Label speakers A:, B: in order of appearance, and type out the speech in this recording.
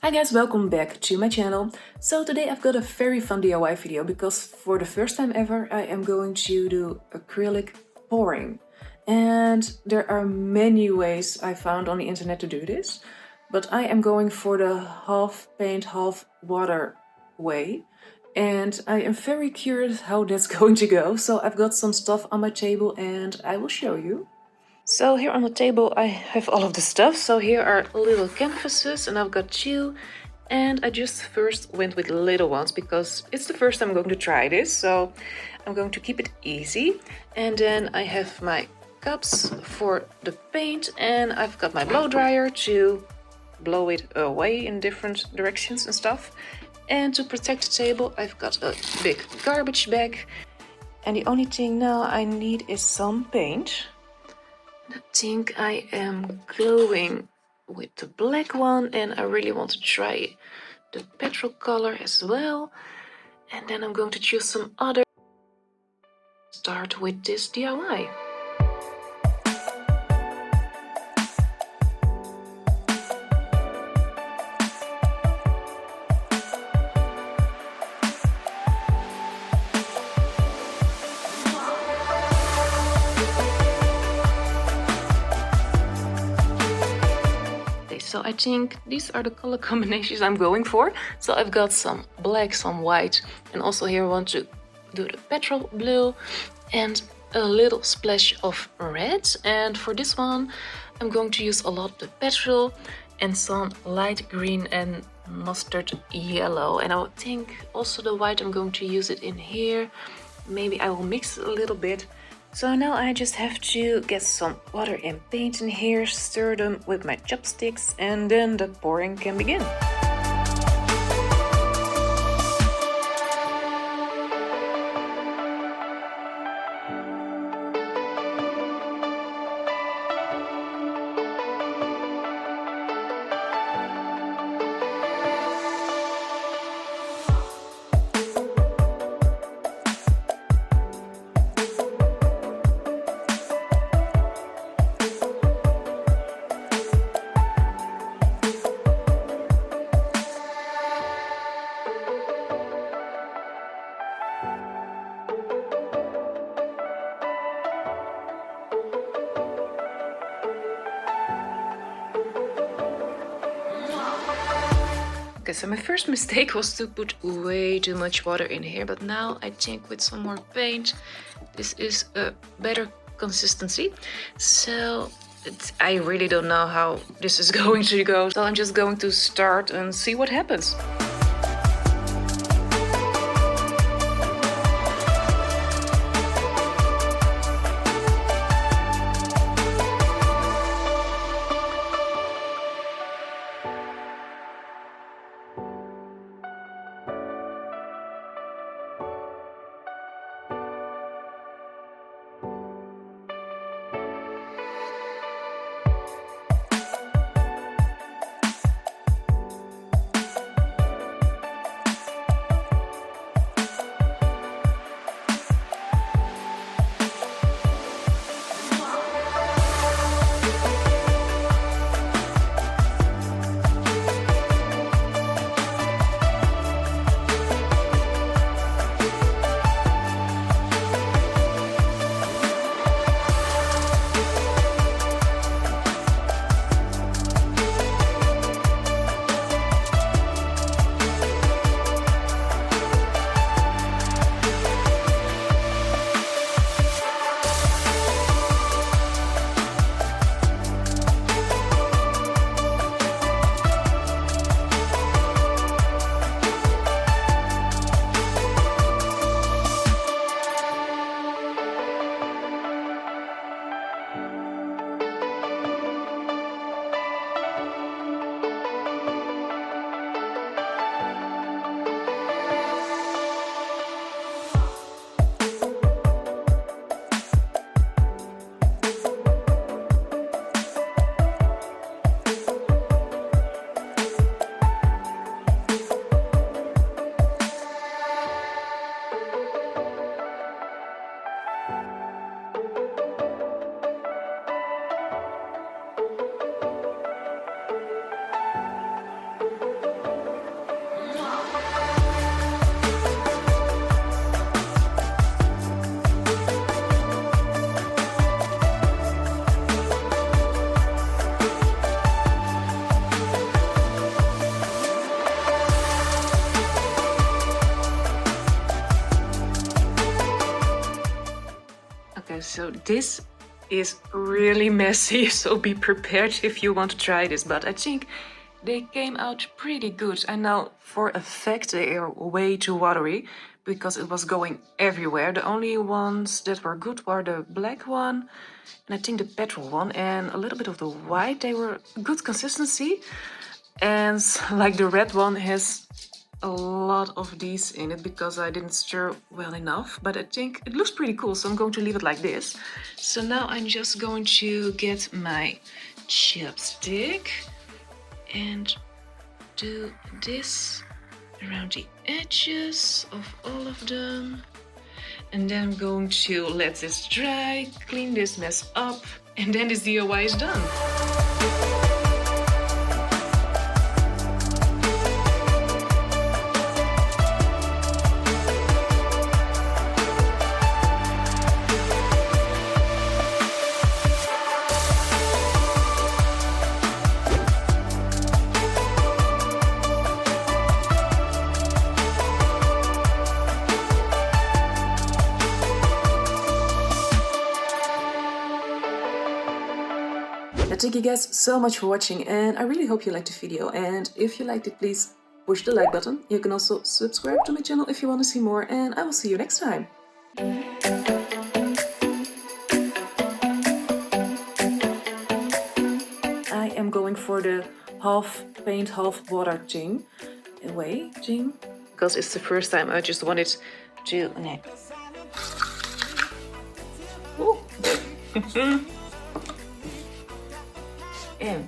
A: Hi guys, welcome back to my channel. So today I've got a very fun DIY video because for the first time ever I am going to do acrylic pouring. And there are many ways I found on the internet to do this, but I am going for the half paint, half water way. And I am very curious how that's going to go. So I've got some stuff on my table and I will show you. So here on the table I have all of the stuff. So here are little canvases and I've got two. And I just first went with little ones because it's the first time I'm going to try this. So I'm going to keep it easy. And then I have my cups for the paint and I've got my blow dryer to blow it away in different directions and stuff. And to protect the table I've got a big garbage bag. And the only thing now I need is some paint. I think I am glowing with the black one and I really want to try the petrol color as well. And then I'm going to choose some other. Start with this DIY. So I think these are the color combinations I'm going for. So I've got some black, some white, and also here I want to do the petrol blue and a little splash of red. And for this one I'm going to use a lot of the petrol and some light green and mustard yellow. And I think also the white I'm going to use it in here. Maybe I will mix it a little bit. So now I just have to get some water and paint in here, stir them with my chopsticks, and then the pouring can begin. Okay, so my first mistake was to put way too much water in here, but now I think with some more paint this is a better consistency. So I really don't know how this is going to go, so I'm just going to start and see what happens. This is really messy, so be prepared if you want to try this, but I think they came out pretty good. And now for a fact they are way too watery because it was going everywhere. The only ones that were good were the black one and I think the petrol one and a little bit of the white. They were good consistency, and like the red one has a lot of these in it because I didn't stir well enough, but I think it looks pretty cool, so I'm going to leave it like this. So now I'm just going to get my chopstick and do this around the edges of all of them. And then I'm going to let this dry, clean this mess up, and then this DIY is done. Thank you guys so much for watching, and I really hope you liked the video, and if you liked it, please push the like button. You can also subscribe to my channel if you want to see more, and I will see you next time. I am going for the half paint, half water thing. Because it's the first time I just wanted to... Ooh. And